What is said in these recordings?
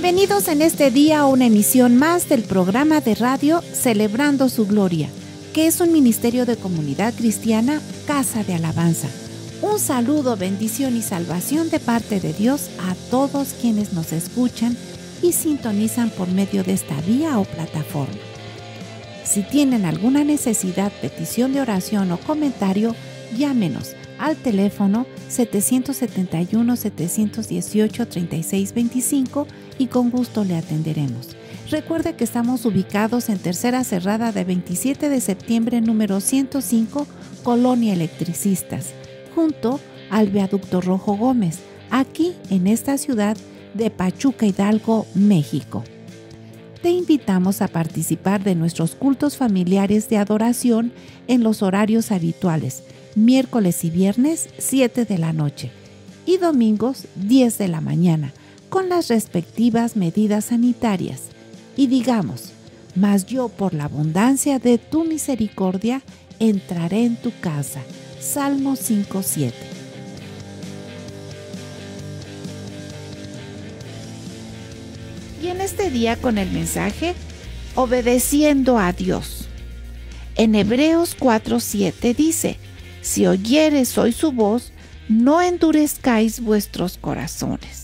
Bienvenidos en este día a una emisión más del programa de radio Celebrando su Gloria, que es un ministerio de comunidad cristiana, Casa de Alabanza. Un saludo, bendición y salvación de parte de Dios a todos quienes nos escuchan y sintonizan por medio de esta vía o plataforma. Si tienen alguna necesidad, petición de oración o comentario, llámenos al teléfono 771-718-3625 y con gusto le atenderemos. Recuerde que estamos ubicados en Tercera Cerrada de 27 de septiembre, número 105, Colonia Electricistas, junto al Viaducto Rojo Gómez, aquí en esta ciudad de Pachuca, Hidalgo, México. Te invitamos a participar de nuestros cultos familiares de adoración en los horarios habituales, miércoles y viernes 7 de la noche y domingos 10 de la mañana, con las respectivas medidas sanitarias. Y digamos, mas yo por la abundancia de tu misericordia entraré en tu casa. Salmo 5:7. Y en este día con el mensaje, obedeciendo a Dios. En Hebreos 4:7 dice: si oyereis hoy su voz, no endurezcáis vuestros corazones.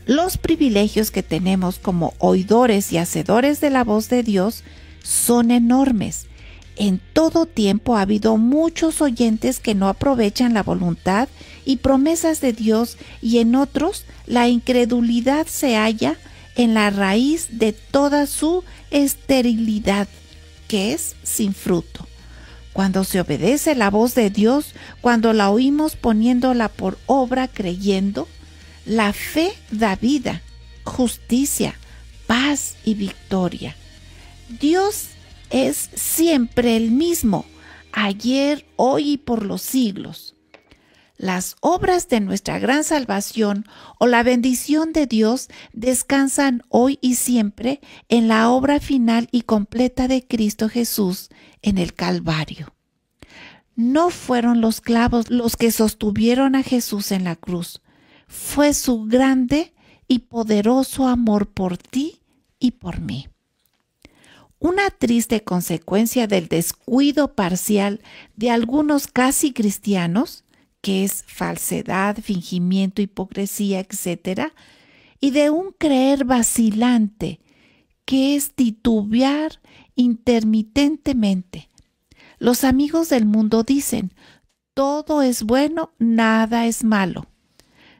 Los privilegios que tenemos como oidores y hacedores de la voz de Dios son enormes. En todo tiempo ha habido muchos oyentes que no aprovechan la voluntad y promesas de Dios, y en otros la incredulidad se halla en la raíz de toda su esterilidad, que es sin fruto. Cuando se obedece la voz de Dios, cuando la oímos poniéndola por obra creyendo, la fe da vida, justicia, paz y victoria. Dios es siempre el mismo, ayer, hoy y por los siglos. Las obras de nuestra gran salvación o la bendición de Dios descansan hoy y siempre en la obra final y completa de Cristo Jesús en el Calvario. No fueron los clavos los que sostuvieron a Jesús en la cruz. Fue su grande y poderoso amor por ti y por mí. Una triste consecuencia del descuido parcial de algunos casi cristianos, que es falsedad, fingimiento, hipocresía, etc., y de un creer vacilante, que es titubear intermitentemente. Los amigos del mundo dicen: todo es bueno, nada es malo.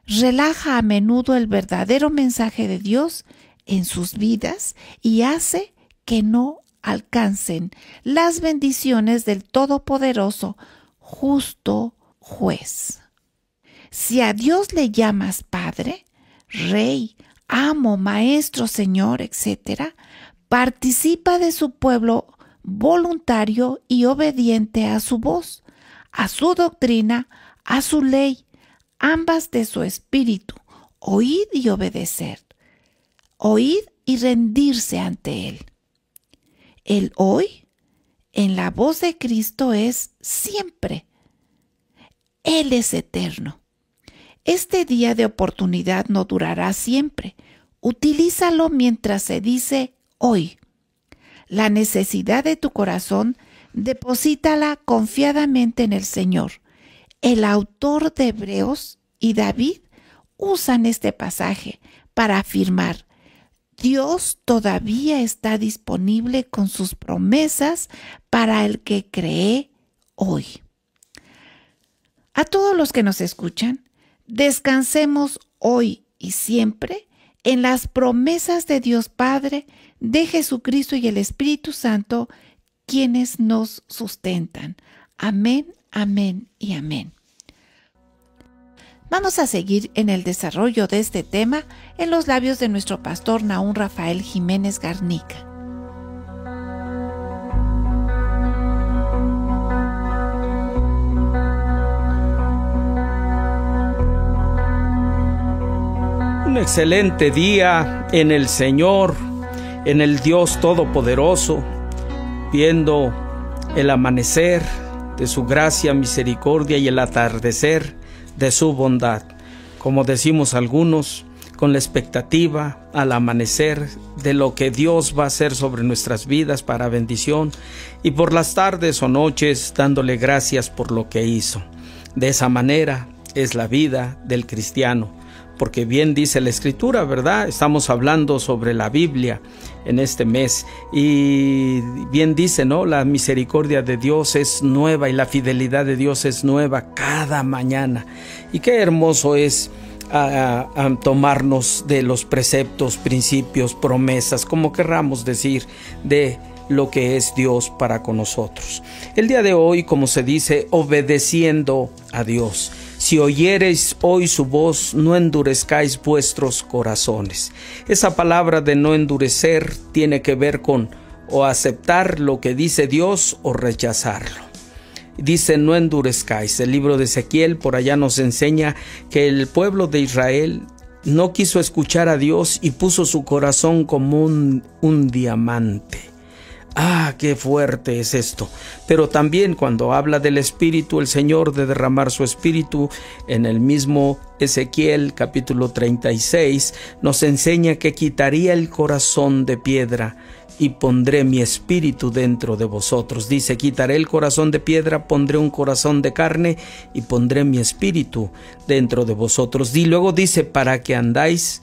Relaja a menudo el verdadero mensaje de Dios en sus vidas y hace que no alcancen las bendiciones del Todopoderoso, justo juez. Si a Dios le llamas Padre, Rey, Amo, Maestro, Señor, etc., participa de su pueblo voluntario y obediente a su voz, a su doctrina, a su ley, ambas de su espíritu, oíd y obedecer, oíd y rendirse ante Él. El hoy, en la voz de Cristo, es siempre. Él es eterno. Este día de oportunidad no durará siempre. Utilízalo mientras se dice hoy. La necesidad de tu corazón, deposítala confiadamente en el Señor. El autor de Hebreos y David usan este pasaje para afirmar: Dios todavía está disponible con sus promesas para el que cree hoy. A todos los que nos escuchan, descansemos hoy y siempre en las promesas de Dios Padre, de Jesucristo y el Espíritu Santo, quienes nos sustentan. Amén, amén y amén. Vamos a seguir en el desarrollo de este tema en los labios de nuestro pastor Nahum Rafael Jiménez Garnica. Un excelente día en el Señor, en el Dios Todopoderoso, viendo el amanecer de su gracia, misericordia y el atardecer de su bondad. Como decimos algunos, con la expectativa al amanecer de lo que Dios va a hacer sobre nuestras vidas para bendición, y por las tardes o noches dándole gracias por lo que hizo. De esa manera es la vida del cristiano, porque bien dice la Escritura, ¿verdad? Estamos hablando sobre la Biblia en este mes, y bien dice, ¿no? La misericordia de Dios es nueva y la fidelidad de Dios es nueva cada mañana. Y qué hermoso es a tomarnos de los preceptos, principios, promesas, como querramos decir, de lo que es Dios para con nosotros. El día de hoy, como se dice, obedeciendo a Dios. Si oyereis hoy su voz, no endurezcáis vuestros corazones. Esa palabra de no endurecer tiene que ver con o aceptar lo que dice Dios o rechazarlo. Dice, no endurezcáis. El libro de Ezequiel por allá nos enseña que el pueblo de Israel no quiso escuchar a Dios y puso su corazón como un diamante. ¡Ah, qué fuerte es esto! Pero también cuando habla del Espíritu, el Señor de derramar su Espíritu, en el mismo Ezequiel capítulo 36, nos enseña que quitaría el corazón de piedra y pondré mi espíritu dentro de vosotros. Dice, quitaré el corazón de piedra, pondré un corazón de carne y pondré mi espíritu dentro de vosotros. Y luego dice, para que andáis,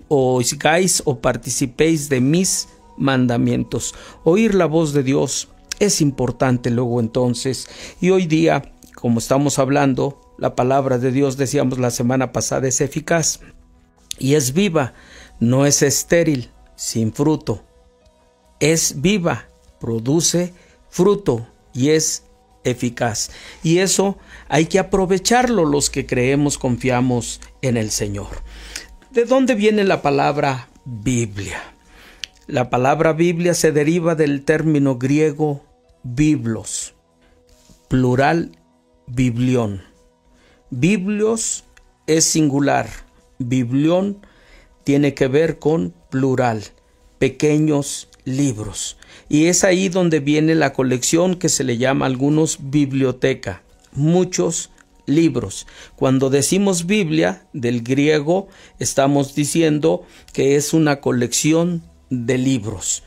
oigáis o participéis de mis mandamientos. Oír la voz de Dios es importante luego entonces. Y hoy día, como estamos hablando, la palabra de Dios, decíamos la semana pasada, es eficaz y es viva, no es estéril, sin fruto. Es viva, produce fruto y es eficaz. Y eso hay que aprovecharlo los que creemos, confiamos en el Señor. ¿De dónde viene la palabra Biblia? La palabra Biblia se deriva del término griego biblos, plural biblión. Biblios es singular, biblión tiene que ver con plural, pequeños libros. Y es ahí donde viene la colección que se le llama a algunos biblioteca, muchos libros. Cuando decimos Biblia, del griego, estamos diciendo que es una colección de libros.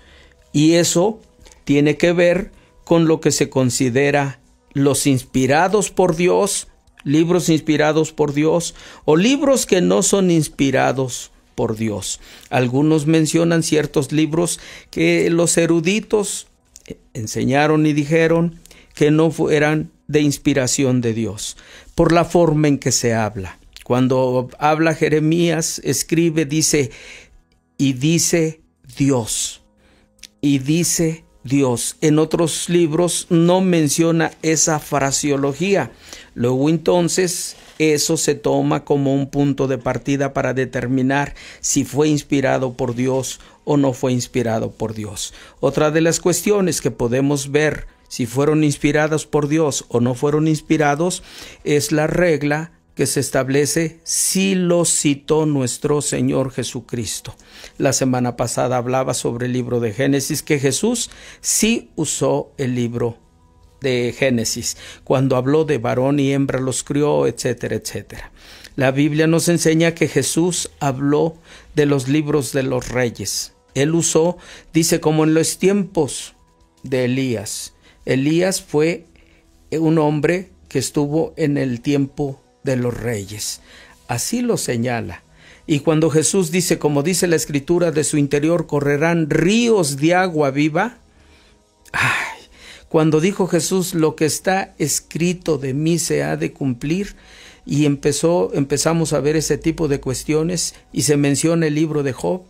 Y eso tiene que ver con lo que se considera los inspirados por Dios, libros inspirados por Dios, o libros que no son inspirados por Dios. Algunos mencionan ciertos libros que los eruditos enseñaron y dijeron que no eran de inspiración de Dios, por la forma en que se habla. Cuando habla Jeremías, escribe, dice, y dice Dios, y dice Dios. En otros libros no menciona esa fraseología. Luego entonces eso se toma como un punto de partida para determinar si fue inspirado por Dios o no fue inspirado por Dios. Otra de las cuestiones que podemos ver si fueron inspirados por Dios o no fueron inspirados es la regla que se establece si lo citó nuestro Señor Jesucristo. La semana pasada hablaba sobre el libro de Génesis, que Jesús sí usó el libro de Génesis, cuando habló de varón y hembra los crió, etcétera, etcétera. La Biblia nos enseña que Jesús habló de los libros de los reyes. Él usó, dice, como en los tiempos de Elías. Elías fue un hombre que estuvo en el tiempo de los reyes. Así lo señala. Y cuando Jesús dice, como dice la Escritura, de su interior correrán ríos de agua viva. Cuando dijo Jesús, lo que está escrito de mí se ha de cumplir, y empezamos a ver ese tipo de cuestiones, y se menciona el libro de Job.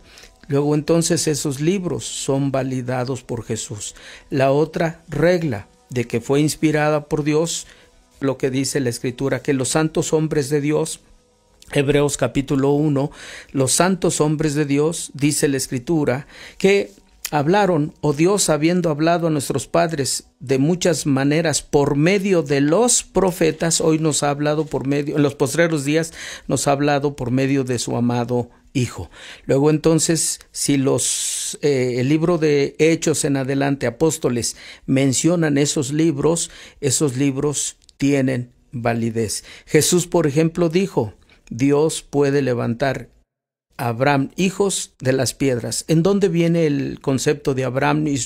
Luego entonces esos libros son validados por Jesús. La otra regla de que fue inspirada por Dios, lo que dice la Escritura, que los santos hombres de Dios, Hebreos capítulo 1, los santos hombres de Dios, dice la Escritura, que hablaron, o Dios habiendo hablado a nuestros padres de muchas maneras por medio de los profetas, hoy nos ha hablado por medio, en los postreros días nos ha hablado por medio de su amado Hijo. Luego entonces, si el libro de Hechos en adelante, apóstoles, mencionan esos libros tienen validez. Jesús, por ejemplo, dijo, Dios puede levantar Abraham, hijos de las piedras. ¿En dónde viene el concepto de Abraham y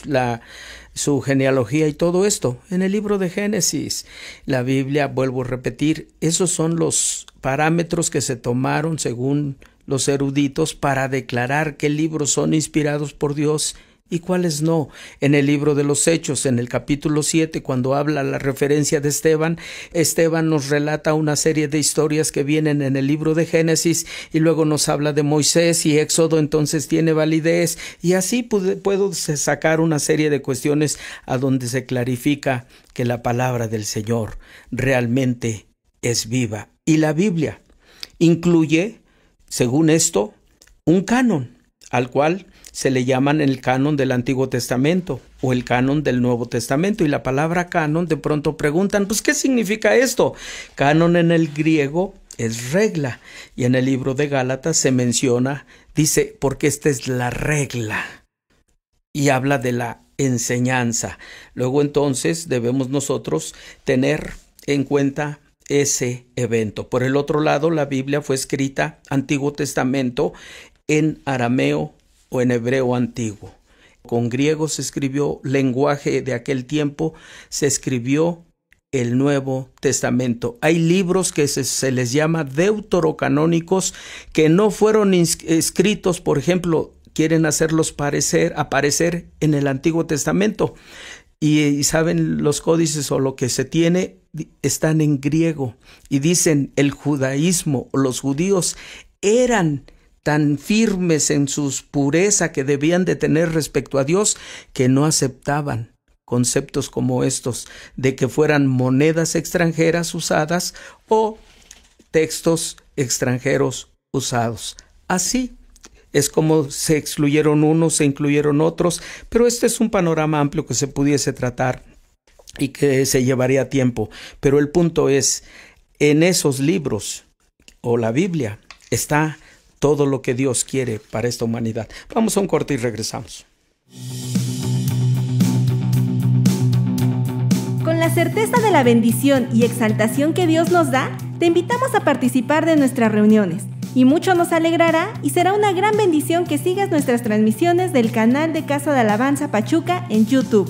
su genealogía y todo esto? En el libro de Génesis. La Biblia, vuelvo a repetir, esos son los parámetros que se tomaron según los eruditos para declarar qué libros son inspirados por Dios y cuáles no. En el libro de los Hechos, en el capítulo 7, cuando habla la referencia de Esteban, Esteban nos relata una serie de historias que vienen en el libro de Génesis y luego nos habla de Moisés y Éxodo, entonces tiene validez, y así puedo sacar una serie de cuestiones a donde se clarifica que la palabra del Señor realmente es viva. Y la Biblia incluye, según esto, un canon, al cual se le llaman el canon del Antiguo Testamento o el canon del Nuevo Testamento. Y la palabra canon, de pronto preguntan, pues, ¿qué significa esto? Canon en el griego es regla, y en el libro de Gálatas se menciona, dice, porque esta es la regla, y habla de la enseñanza. Luego entonces debemos nosotros tener en cuenta ese evento. Por el otro lado, la Biblia fue escrita, Antiguo Testamento, en arameo o en hebreo antiguo. Con griego se escribió, lenguaje de aquel tiempo, se escribió el Nuevo Testamento. Hay libros que se les llama deuterocanónicos que no fueron escritos, por ejemplo, quieren hacerlos aparecer en el Antiguo Testamento. Y saben, los códices o lo que se tiene están en griego. Y dicen, el judaísmo, los judíos eran tan firmes en su pureza que debían de tener respecto a Dios, que no aceptaban conceptos como estos, de que fueran monedas extranjeras usadas o textos extranjeros usados. Así es como se excluyeron unos, se incluyeron otros, pero este es un panorama amplio que se pudiese tratar y que se llevaría tiempo. Pero el punto es, en esos libros o la Biblia está todo lo que Dios quiere para esta humanidad. Vamos a un corte y regresamos. Con la certeza de la bendición y exaltación que Dios nos da, te invitamos a participar de nuestras reuniones. Y mucho nos alegrará y será una gran bendición que sigas nuestras transmisiones del canal de Casa de Alabanza Pachuca en YouTube.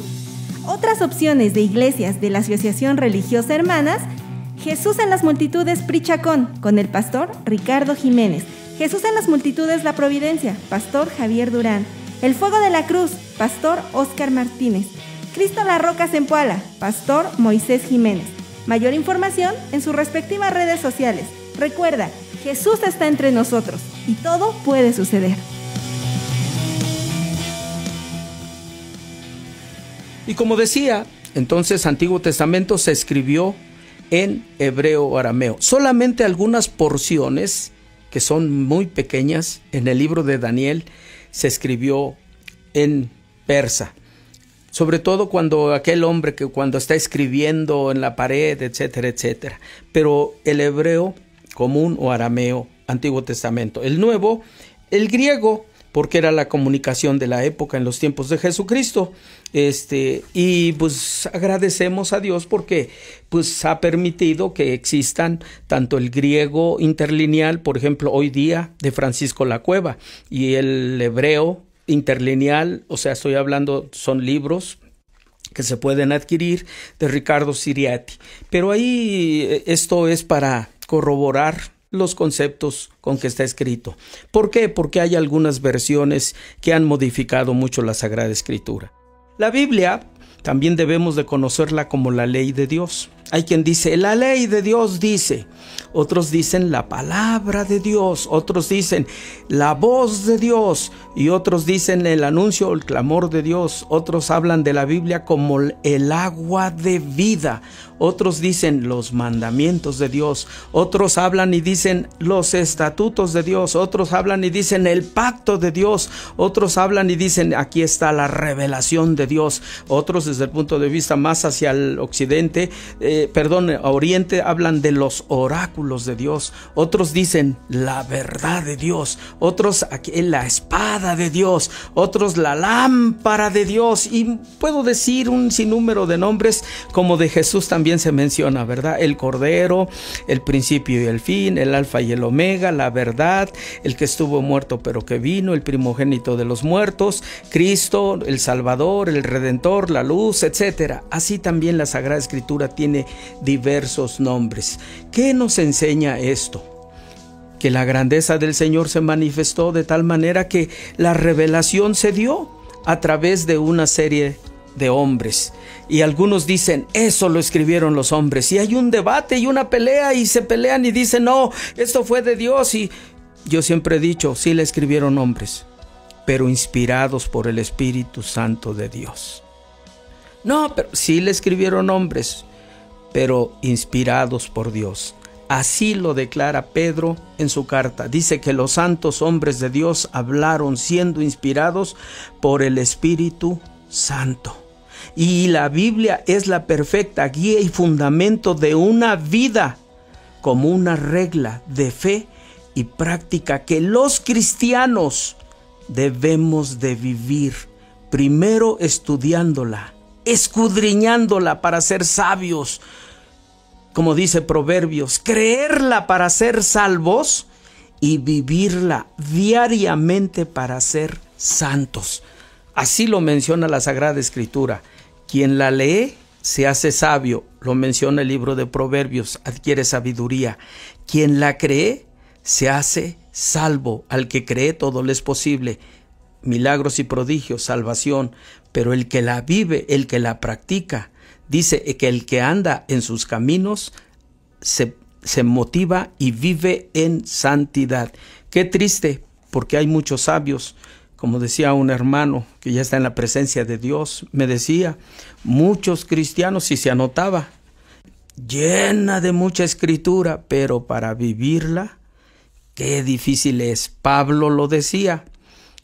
Otras opciones de iglesias de la Asociación Religiosa Hermanas: Jesús en las Multitudes Prichacón, con el pastor Ricardo Jiménez. Jesús en las Multitudes La Providencia, pastor Javier Durán. El Fuego de la Cruz, pastor Óscar Martínez. Cristo la Roca Zempoala, pastor Moisés Jiménez. Mayor información en sus respectivas redes sociales. Recuerda, Jesús está entre nosotros y todo puede suceder. Y como decía, entonces Antiguo Testamento se escribió en hebreo o arameo. Solamente algunas porciones, que son muy pequeñas, en el libro de Daniel se escribió en persa. Sobre todo cuando aquel hombre que cuando está escribiendo en la pared, etcétera, etcétera. Pero el hebreo común o arameo, Antiguo Testamento. El Nuevo, el griego, porque era la comunicación de la época en los tiempos de Jesucristo. Y pues agradecemos a Dios porque pues ha permitido que existan tanto el griego interlineal, por ejemplo, hoy día de Francisco Lacueva, y el hebreo interlineal, o sea, estoy hablando, son libros que se pueden adquirir, de Ricardo Siriati. Pero ahí esto es para corroborar los conceptos con que está escrito. ¿Por qué? Porque hay algunas versiones que han modificado mucho la Sagrada Escritura. La Biblia también debemos de conocerla como la ley de Dios. Hay quien dice, la ley de Dios dice. Otros dicen la palabra de Dios. Otros dicen la voz de Dios. Y otros dicen el anuncio o el clamor de Dios. Otros hablan de la Biblia como el agua de vida. Otros dicen los mandamientos de Dios. Otros hablan y dicen los estatutos de Dios. Otros hablan y dicen el pacto de Dios. Otros hablan y dicen aquí está la revelación de Dios. Otros, desde el punto de vista más hacia el occidente, a Oriente hablan de los oráculos de Dios, otros dicen la verdad de Dios, otros la espada de Dios, otros la lámpara de Dios, y puedo decir un sinnúmero de nombres, como de Jesús también se menciona, ¿verdad? El Cordero, el principio y el fin, el alfa y el omega, la verdad, el que estuvo muerto pero que vino, el primogénito de los muertos, Cristo, el Salvador, el Redentor, la luz, etc. Así también la Sagrada Escritura tiene diversos nombres. ¿Qué nos enseña esto? Que la grandeza del Señor se manifestó de tal manera que la revelación se dio a través de una serie de hombres. Y algunos dicen, eso lo escribieron los hombres. Y hay un debate y una pelea y se pelean y dicen, no, esto fue de Dios. Y yo siempre he dicho, sí la escribieron hombres, pero inspirados por el Espíritu Santo de Dios. No, pero sí le escribieron hombres, pero inspirados por Dios. Así lo declara Pedro en su carta. Dice que los santos hombres de Dios hablaron siendo inspirados por el Espíritu Santo. Y la Biblia es la perfecta guía y fundamento de una vida, como una regla de fe y práctica que los cristianos debemos de vivir, primero estudiándola, escudriñándola para ser sabios, como dice Proverbios, creerla para ser salvos y vivirla diariamente para ser santos. Así lo menciona la Sagrada Escritura. Quien la lee se hace sabio, lo menciona el libro de Proverbios, adquiere sabiduría. Quien la cree se hace salvo. Al que cree todo le es posible. Milagros y prodigios, salvación. Pero el que la vive, el que la practica, dice que el que anda en sus caminos se motiva y vive en santidad. Qué triste, porque hay muchos sabios. Como decía un hermano que ya está en la presencia de Dios, me decía, muchos cristianos, y se anotaba, llena de mucha escritura, pero para vivirla, qué difícil es. Pablo lo decía,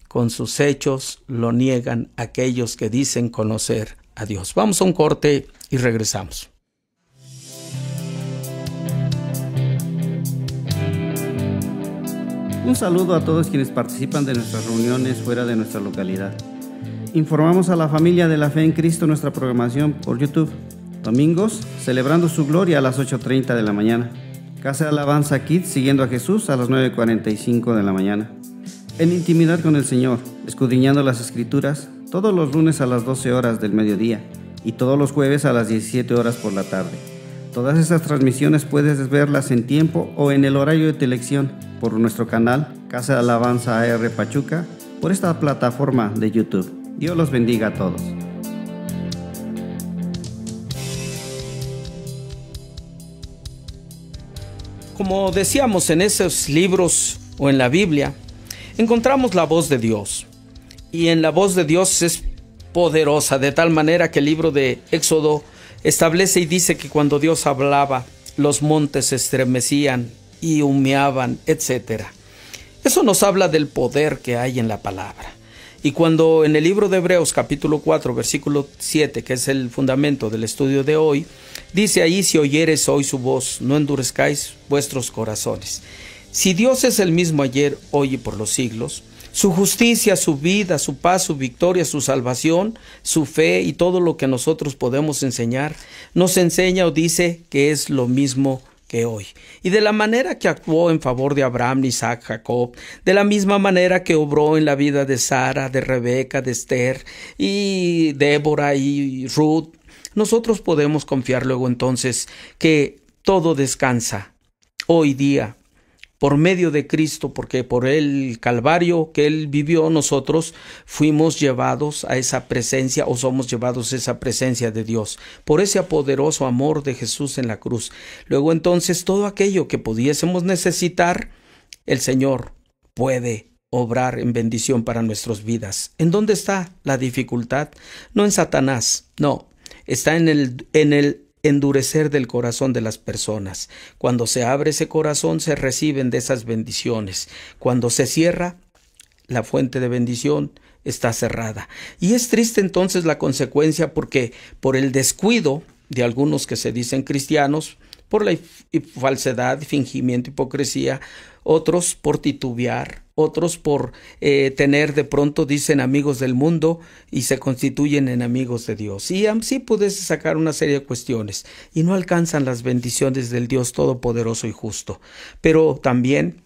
con sus hechos lo niegan aquellos que dicen conocer a Dios. Vamos a un corte y regresamos. Un saludo a todos quienes participan de nuestras reuniones fuera de nuestra localidad. Informamos a la familia de la fe en Cristo nuestra programación por YouTube. Domingos, celebrando su gloria a las 8:30 de la mañana. Casa de Alabanza Kids, siguiendo a Jesús a las 9:45 de la mañana. En intimidad con el Señor, escudriñando las Escrituras, todos los lunes a las 12 horas del mediodía y todos los jueves a las 17 horas por la tarde. Todas estas transmisiones puedes verlas en tiempo o en el horario de tu elección por nuestro canal Casa de Alabanza AR Pachuca, por esta plataforma de YouTube. Dios los bendiga a todos. Como decíamos, en esos libros o en la Biblia encontramos la voz de Dios, y en la voz de Dios es poderosa, de tal manera que el libro de Éxodo establece y dice que cuando Dios hablaba, los montes se estremecían y humeaban, etc. Eso nos habla del poder que hay en la palabra. Y cuando en el libro de Hebreos capítulo 4 versículo 7, que es el fundamento del estudio de hoy, dice ahí: si oyeres hoy su voz, no endurezcáis vuestros corazones. Si Dios es el mismo ayer, hoy y por los siglos, su justicia, su vida, su paz, su victoria, su salvación, su fe y todo lo que nosotros podemos enseñar, nos enseña o dice que es lo mismo que hoy. Y de la manera que actuó en favor de Abraham, Isaac, Jacob, de la misma manera que obró en la vida de Sara, de Rebeca, de Esther y Débora y Ruth, nosotros podemos confiar luego entonces que todo descansa hoy día por medio de Cristo, porque por el Calvario que Él vivió, nosotros fuimos llevados a esa presencia, o somos llevados a esa presencia de Dios, por ese poderoso amor de Jesús en la cruz. Luego entonces todo aquello que pudiésemos necesitar, el Señor puede obrar en bendición para nuestras vidas. ¿En dónde está la dificultad? No en Satanás, no, está en el endurecer del corazón de las personas. Cuando se abre ese corazón, se reciben de esas bendiciones. Cuando se cierra, la fuente de bendición está cerrada. Y es triste entonces la consecuencia, porque por el descuido de algunos que se dicen cristianos por la falsedad, fingimiento, hipocresía, otros por titubear, otros por tener de pronto, dicen amigos del mundo y se constituyen en amigos de Dios. Y así puedes sacar una serie de cuestiones y no alcanzan las bendiciones del Dios Todopoderoso y Justo. Pero también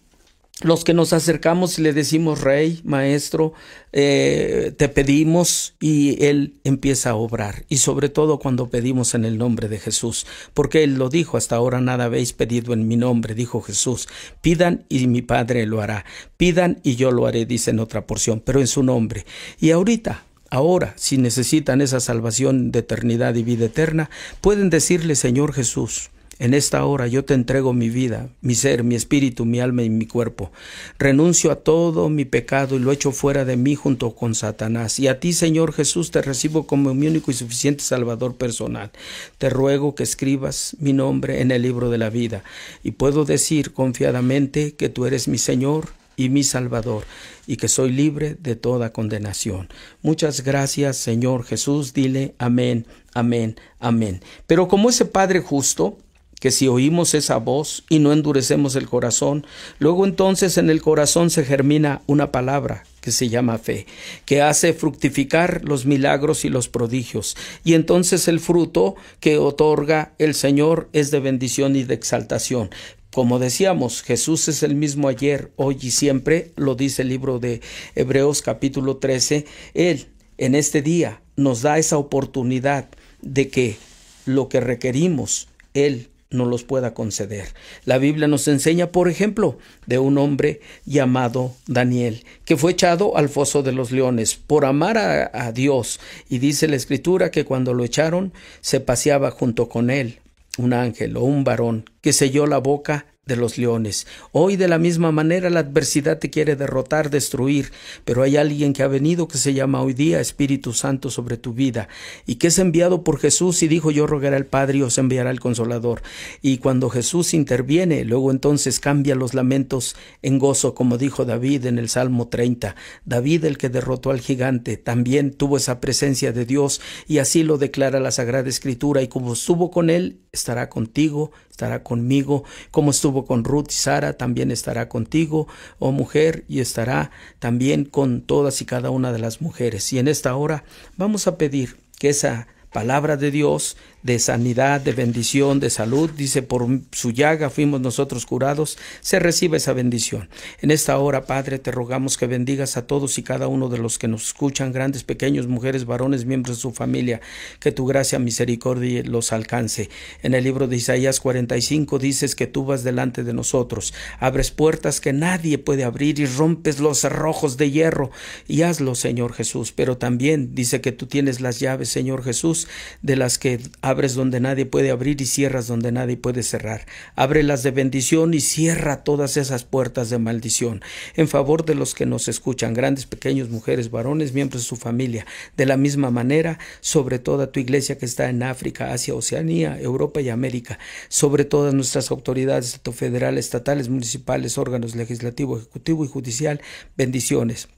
los que nos acercamos y le decimos Rey, Maestro, te pedimos, y Él empieza a obrar, y sobre todo cuando pedimos en el nombre de Jesús, porque Él lo dijo: hasta ahora nada habéis pedido en mi nombre, dijo Jesús. Pidan y mi Padre lo hará, pidan y yo lo haré, dice en otra porción, pero en su nombre. Y ahora, si necesitan esa salvación de eternidad y vida eterna, pueden decirle: Señor Jesús, en esta hora yo te entrego mi vida, mi ser, mi espíritu, mi alma y mi cuerpo. Renuncio a todo mi pecado y lo echo fuera de mí junto con Satanás. Y a ti, Señor Jesús, te recibo como mi único y suficiente Salvador personal. Te ruego que escribas mi nombre en el libro de la vida. Y puedo decir confiadamente que tú eres mi Señor y mi Salvador, y que soy libre de toda condenación. Muchas gracias, Señor Jesús. Dile amén, amén, amén. Pero como ese Padre justo, que si oímos esa voz y no endurecemos el corazón, luego entonces en el corazón se germina una palabra que se llama fe, que hace fructificar los milagros y los prodigios. Y entonces el fruto que otorga el Señor es de bendición y de exaltación. Como decíamos, Jesús es el mismo ayer, hoy y siempre, lo dice el libro de Hebreos capítulo 13. Él en este día nos da esa oportunidad de que lo que requerimos, Él nos los pueda conceder. La Biblia nos enseña, por ejemplo, de un hombre llamado Daniel, que fue echado al foso de los leones por amar a Dios. Y dice la Escritura que cuando lo echaron, se paseaba junto con él un ángel o un varón que selló la boca de los leones. Hoy de la misma manera la adversidad te quiere derrotar, destruir, pero hay alguien que ha venido, que se llama hoy día Espíritu Santo sobre tu vida, y que es enviado por Jesús, y dijo: yo rogaré al Padre y os enviará el Consolador. Y cuando Jesús interviene, luego entonces cambia los lamentos en gozo, como dijo David en el Salmo 30. David, el que derrotó al gigante, también tuvo esa presencia de Dios, y así lo declara la Sagrada Escritura: y como estuvo con él, estará contigo, estará conmigo. Como estuvo con Ruth y Sara, también estará contigo, oh mujer, y estará también con todas y cada una de las mujeres. Y en esta hora vamos a pedir que esa palabra de Dios, de sanidad, de bendición, de salud, dice: por su llaga fuimos nosotros curados, se recibe esa bendición. En esta hora, Padre, te rogamos que bendigas a todos y cada uno de los que nos escuchan, grandes, pequeños, mujeres, varones, miembros de su familia, que tu gracia, misericordia los alcance. En el libro de Isaías 45 dices que tú vas delante de nosotros, abres puertas que nadie puede abrir y rompes los cerrojos de hierro, y hazlo, Señor Jesús. Pero también dice que tú tienes las llaves, Señor Jesús, de las que abres donde nadie puede abrir y cierras donde nadie puede cerrar. Ábrelas de bendición y cierra todas esas puertas de maldición en favor de los que nos escuchan, grandes, pequeños, mujeres, varones, miembros de su familia. De la misma manera, sobre toda tu iglesia que está en África, Asia, Oceanía, Europa y América, sobre todas nuestras autoridades, tanto federales, estatales, municipales, órganos legislativo, ejecutivo y judicial, bendiciones.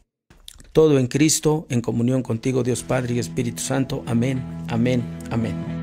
Todo en Cristo, en comunión contigo, Dios Padre y Espíritu Santo. Amén, amén, amén.